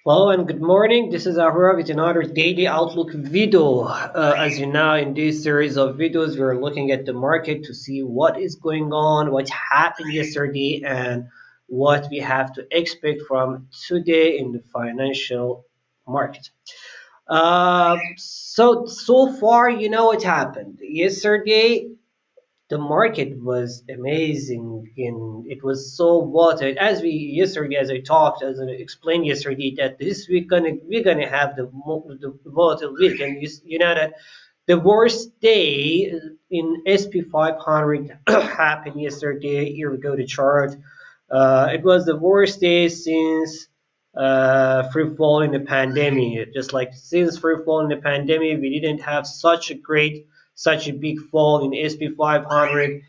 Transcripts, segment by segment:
Hello and good morning. This is Ahura with another daily outlook video. As you know, in this series of videos, we're looking at the market to see what is going on, what happened yesterday, and what we have to expect from today in the financial market. So far, you know what happened. Yesterday, the market was amazing and it was so volatile as we yesterday as I talked as I explained yesterday that this week we're gonna have the volatile week and you know that the worst day in SP 500 happened yesterday. Here we go to chart. It was the worst day since free fall in the pandemic. Just like since free fall in the pandemic, we didn't have such a big fall in SP 500.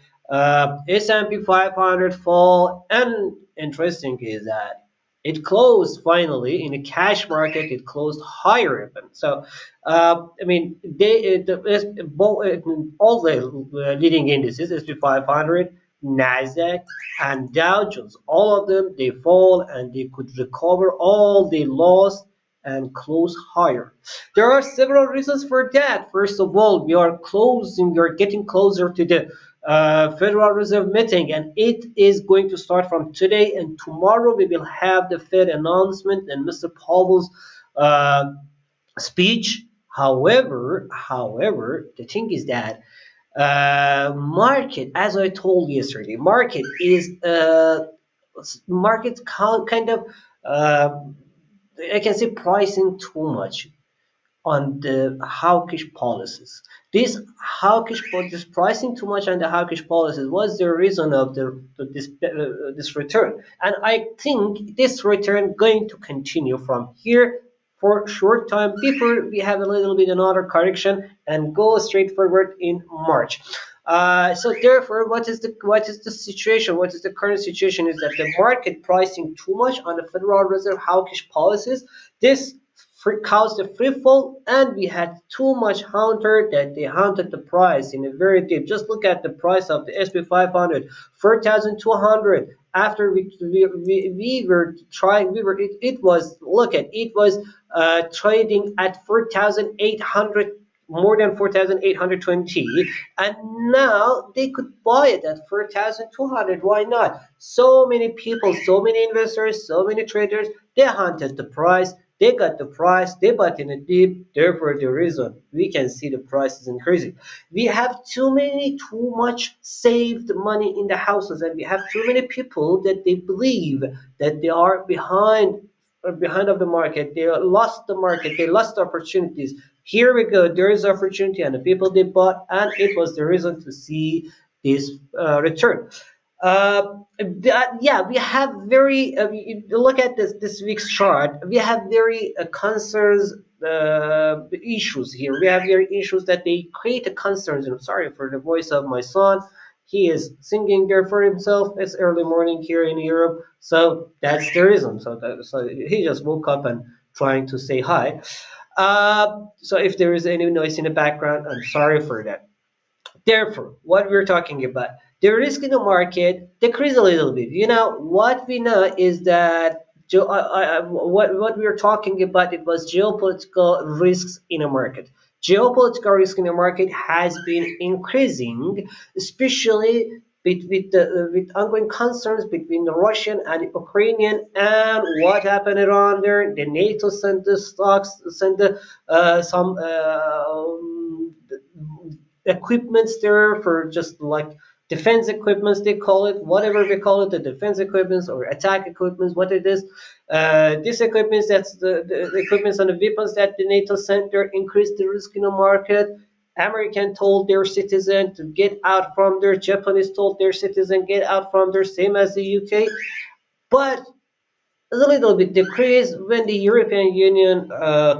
S&P 500 fall, and interesting is that it closed finally in the cash market. It closed higher even. So I mean, all the leading indices, S&P 500, Nasdaq, and Dow Jones, all of them they fall and they could recover all they lost and close higher. There are several reasons for that. First of all, we are getting closer to the Federal Reserve meeting, and it is going to start from today. And tomorrow we will have the Fed announcement and Mr. Powell's uh, speech. However, the thing is that market, as I told yesterday, market kind of uh, I can say pricing too much on the hawkish policies. This pricing too much on the hawkish policies was the reason of this return, and I think this return going to continue from here for short time before we have a little bit another correction and go straight forward in March. So therefore, what is the situation? What is the current situation is that the market pricing too much on the Federal Reserve hawkish policies. This caused a free fall, and we had too much hunter that they hunted the price in a very deep. Just look at the price of the SP 500, 4,200. After we were trying, it was look at it was trading at 4,800, more than 4,820, and now they could buy it at 4,200. Why not? So many people, so many investors, so many traders, they hunted the price, they got the price, they bought in a dip. Therefore, the reason we can see the price is increasing. We have too much saved money in the houses, and we have too many people that they believe that they are behind of the market. They lost the market. They lost opportunities. Here we go. There is opportunity, and the people they bought, and it was the reason to see this return. Yeah, we have very. You look at this week's chart. We have very concerns issues here. We have very issues that they create a concerns. And I'm sorry for the voice of my son. He is singing there for himself. It's early morning here in Europe, so that's the reason. So he just woke up and trying to say hi. So if there is any noise in the background, I'm sorry for that. Therefore, what we're talking about, the risk in the market decrease a little bit. You know what we know is that what we are talking about, it was geopolitical risks in the market. Geopolitical risk in the market has been increasing, especially with ongoing concerns between the Russian and the Ukrainian, and what happened around there. The NATO sent the stocks, sent the, some equipments there for just like defense equipments, they call it, whatever they call it, the defense equipments or attack equipments, what it is. This equipment, that's the equipments and the weapons that the NATO sent there, increased the risk in the market. American told their citizen to get out from there. Japanese told their citizen get out from there, same as the UK. But a little bit decreased when the European Union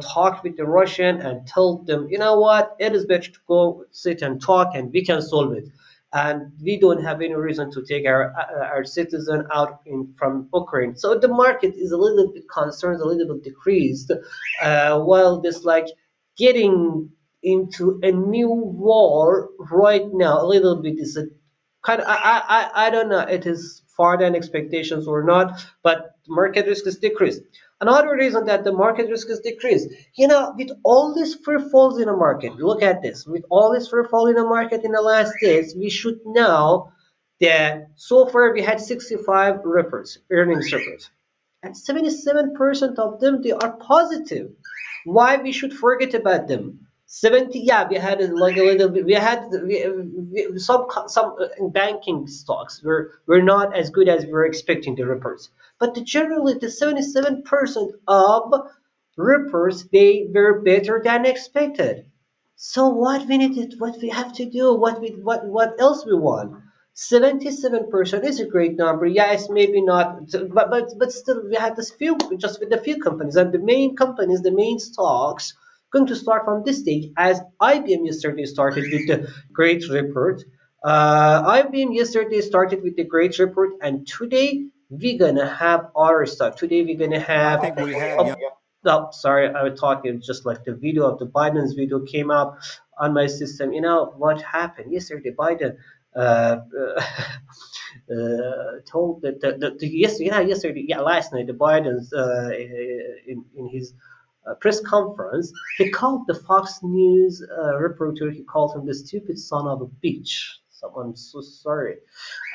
talked with the Russian and told them, you know what, it is better to go sit and talk and we can solve it. And we don't have any reason to take our citizen out from Ukraine. So the market is a little bit concerned, a little bit decreased, while this like getting into a new war right now a little bit is a kind of I don't know it is far than expectations or not, but market risk is decreased. Another reason that the market risk is decreased, you know, with all these free falls in the market, look at this, with all this free fall in the market in the last days, we should know that so far we had 65 reports, earnings reports, and 77% of them they are positive. Why we should forget about them? 70, yeah, we had like a little bit. We had some banking stocks were not as good as we were expecting the reports. But generally, the 77% of reports they were better than expected. So what we need, what we have to do, what else we want? 77% is a great number. Yes, maybe not, but still, we have this few, just with the few companies, and the main companies, the main stocks, going to start from this stage. As IBM yesterday started with the great report. IBM yesterday started with the great report, and today we're gonna have our stock. Today we're gonna I have. think we have Oh, oh, sorry, I was talking just like the video of the Biden's video came up on my system. You know what happened yesterday? Biden told that yesterday, yeah, last night, the Biden's in his press conference, he called the Fox News reporter. He called him the stupid son of a bitch. So I'm so sorry.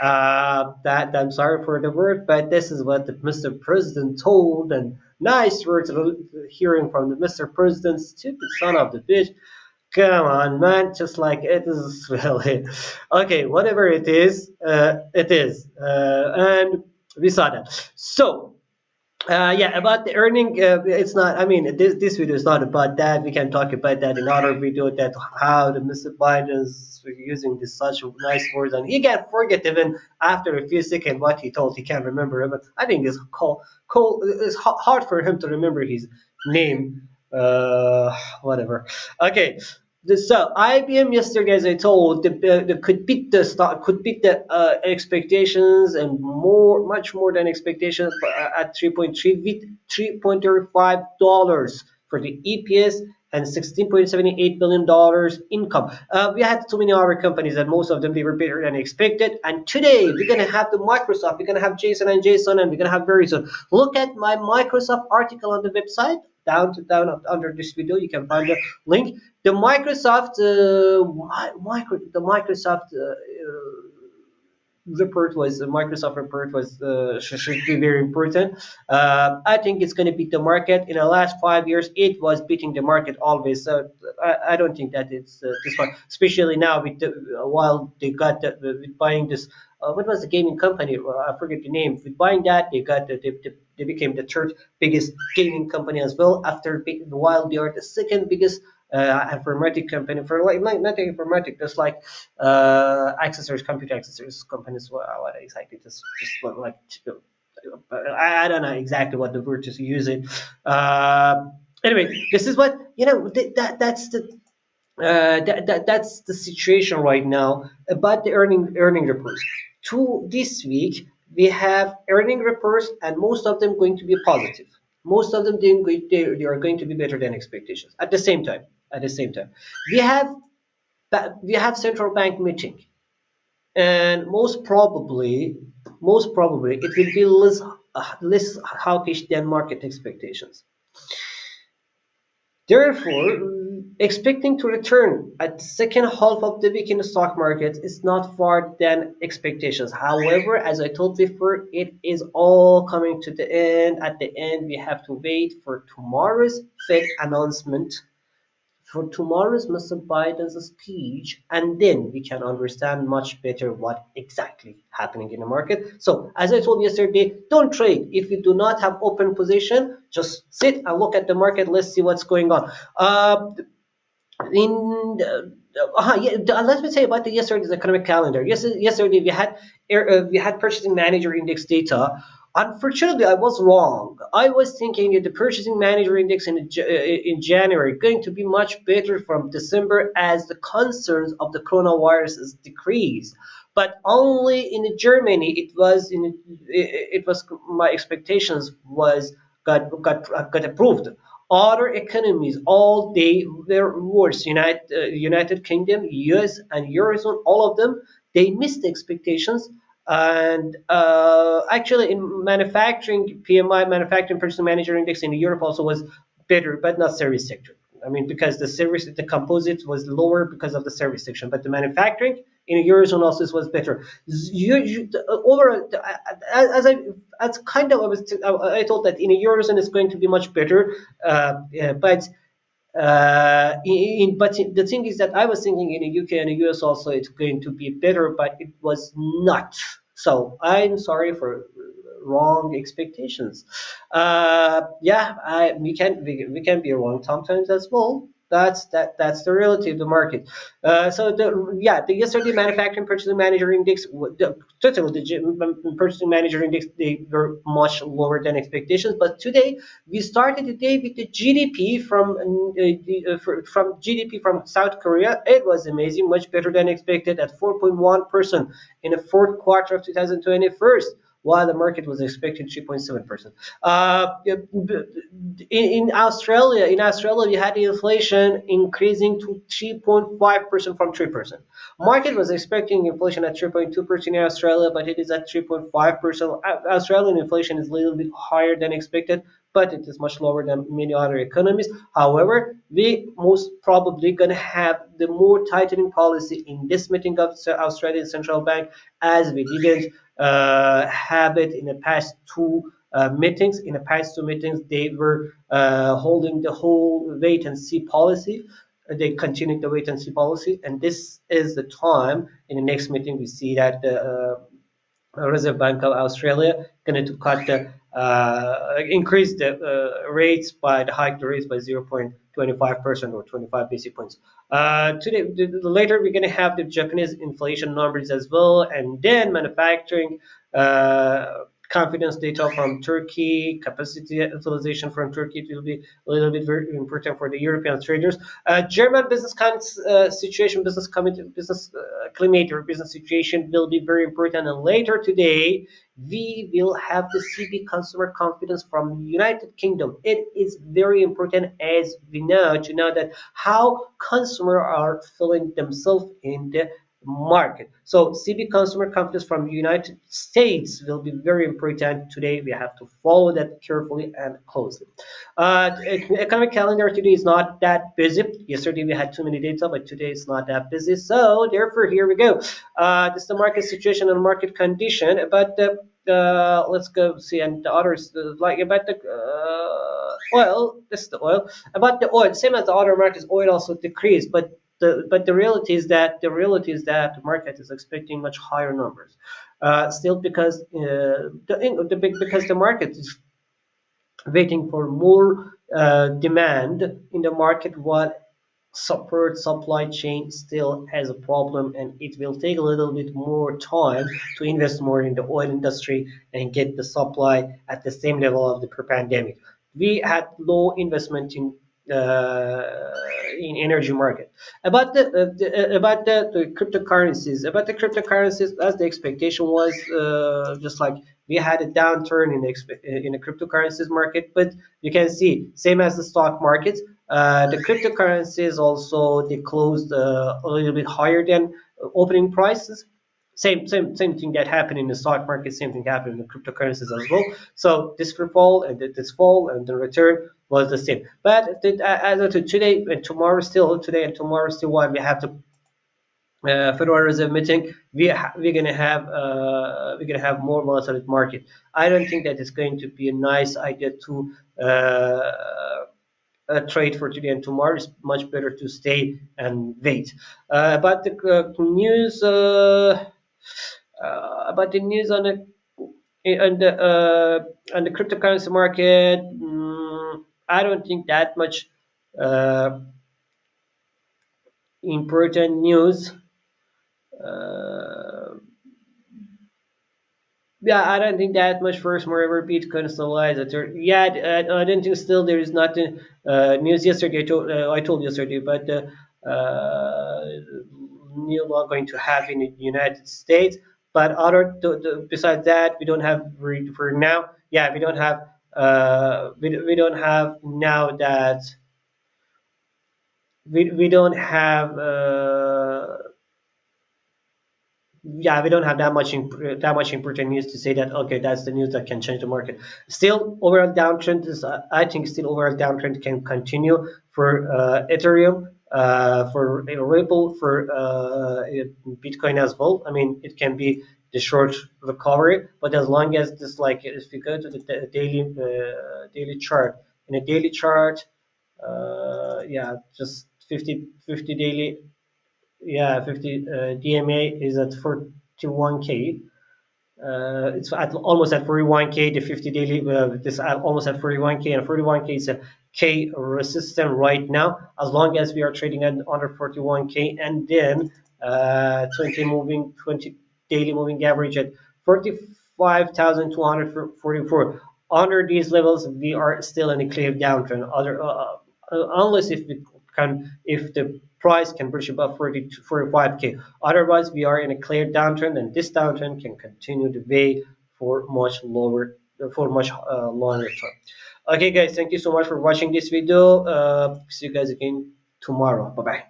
That I'm sorry for the word, but this is what the Mr. President told, and nice words hearing from the Mr. President, stupid son of the bitch. Come on, man, just like it is really okay. Whatever it is, and we saw that. So yeah, about the earning, it's not. I mean, this video is not about that. We can talk about that in other video. That how the Mr. Biden is using this such nice words, and he can forget even after a few seconds what he told. He can't remember it. But I think it's hard for him to remember his name. Whatever. Okay. So IBM yesterday, as I told, could beat the stock, could beat the expectations and more, much more than expectations at 3.3 with $3.35 for the EPS and $16.78 billion income. We had too many other companies and most of them they were better than expected. And today we're gonna have the Microsoft, we're gonna have Jason and Jason, and we're gonna have Verizon. Look at my Microsoft article on the website. Down under this video, you can find the link. The Microsoft the Microsoft report was the Microsoft report was should be very important. I think it's going to beat the market. In the last 5 years, it was beating the market always. So I don't think that it's this one, especially now with while they got with buying this. What was the gaming company? I forget the name. With buying that, they became the third biggest gaming company as well. After while they are the second biggest informatic company for like not informatic, just like accessories, computer accessories companies. What exactly? Just like I don't know exactly what the word to use it. Anyway, this is what you know. That's the situation right now about the earning reports. To this week, we have earning reports, and most of them going to be positive. Most of them they are going to be better than expectations. At the same time, we have we have central bank meeting, and most probably it will be less hawkish than market expectations. Therefore, expecting to return at the second half of the week in the stock market is not far than expectations. However, as I told before, it is all coming to the end. At the end, we have to wait for tomorrow's Fed announcement, for tomorrow's Mr. Biden's speech, and then we can understand much better what exactly happening in the market. So, as I told yesterday, don't trade if you do not have open position. Just sit and look at the market. Let's see what's going on. In yeah, let me say about the yesterday's economic calendar. Yesterday we had purchasing manager index data. Unfortunately, I was wrong. I was thinking that the purchasing manager index in January going to be much better from December as the concerns of the coronavirus is decreased. But only in Germany it was my expectations was got approved. Other economies all they were worse. United Kingdom, US, and Eurozone, all of them they missed the expectations. And actually, in manufacturing, PMI, Manufacturing Purchasing Manager Index in Europe also was better, but not service sector. I mean, because the composite was lower because of the service section, but the manufacturing in Eurozone also was better. Over as as kind of I thought that in a Eurozone it's going to be much better, but but the thing is that I was thinking in the UK and the US also it's going to be better, but it was not. So I'm sorry for wrong expectations. Yeah, we can be wrong sometimes as well. That's the reality of the market. So the yesterday manufacturing purchasing manager index, the total purchasing manager index, they were much lower than expectations. But today we started the day with the GDP from GDP from South Korea. It was amazing, much better than expected at 4.1% in the fourth quarter of 2021, while the market was expecting 3.7%. In Australia, we had the inflation increasing to 3.5% from 3%. Market was expecting inflation at 3.2% in Australia, but it is at 3.5%. Australian inflation is a little bit higher than expected, but it is much lower than many other economies. However, we most probably gonna have the more tightening policy in this meeting of the Australian Central Bank, as we didn't have it in the past two meetings. In the past two meetings, they were holding the whole wait and see policy. They continued the wait and see policy, and this is the time in the next meeting we see that the Reserve Bank of Australia going to cut the increase the rates by the hike the rates by 0.25% or 25 basic points. Today, later we're going to have the Japanese inflation numbers as well, and then manufacturing confidence data from Turkey, capacity utilization from Turkey. It will be a little bit very important for the European traders. German business situation, business committee, business climate or business situation will be very important. And later today, we will have the CB consumer confidence from United Kingdom. It is very important as we know to know that how consumers are feeling themselves in the market. So CB consumer confidence from United States will be very important today. We have to follow that carefully and closely. Economic calendar today is not that busy. Yesterday we had too many data, but today it's not that busy. So therefore, here we go. This is the market situation and market condition. But let's go see and the others like about the oil. This is the oil. About the oil, same as the other markets, oil also decreased, but the reality is that the market is expecting much higher numbers. Still, because because the market is waiting for more demand in the market, while supply chain still has a problem, and it will take a little bit more time to invest more in the oil industry and get the supply at the same level of the pre-pandemic. We had low investment in energy market. The cryptocurrencies, as the expectation was, just like we had a downturn in the cryptocurrencies market, but you can see same as the stock market, the cryptocurrencies also they closed a little bit higher than opening prices. Same thing that happened in the stock market, same thing happened in the cryptocurrencies as well. So this fall and this fall and the return was the same. But as of today and tomorrow, still today and tomorrow, still while we have the Federal Reserve meeting, we're gonna have more volatile market. I don't think that it's going to be a nice idea to trade for today and tomorrow. It's much better to stay and wait. About the news on the cryptocurrency market, I don't think that much uh, important news. Uh, yeah, I don't think that much. First, moreover, Bitcoin stabilized at yeah, I don't think still there is nothing news yesterday. I told yesterday, but new law going to have in the United States. But besides that, we don't have for now. Yeah, we don't have we don't have now that we don't have yeah, we don't have that much important news to say that okay, that's the news that can change the market. Still, overall downtrend is I think still overall downtrend can continue for Ethereum, for Ripple, for Bitcoin as well. I mean, it can be the short recovery, but as long as this, like, if you go to the daily chart, in a daily chart, yeah, just 50 daily, yeah, 50 DMA is at 41K. It's at almost at 41K. The 50 daily, this almost at 41K, and 41K is a K resistant right now. As long as we are trading at under 41K, and then 20 daily moving average at 45,244. Under these levels, we are still in a clear downtrend. Unless if the price can breach above 40 to 45K. Otherwise, we are in a clear downtrend, and this downtrend can continue the way for much lower, for much longer term. Okay, guys, thank you so much for watching this video. See you guys again tomorrow. Bye bye.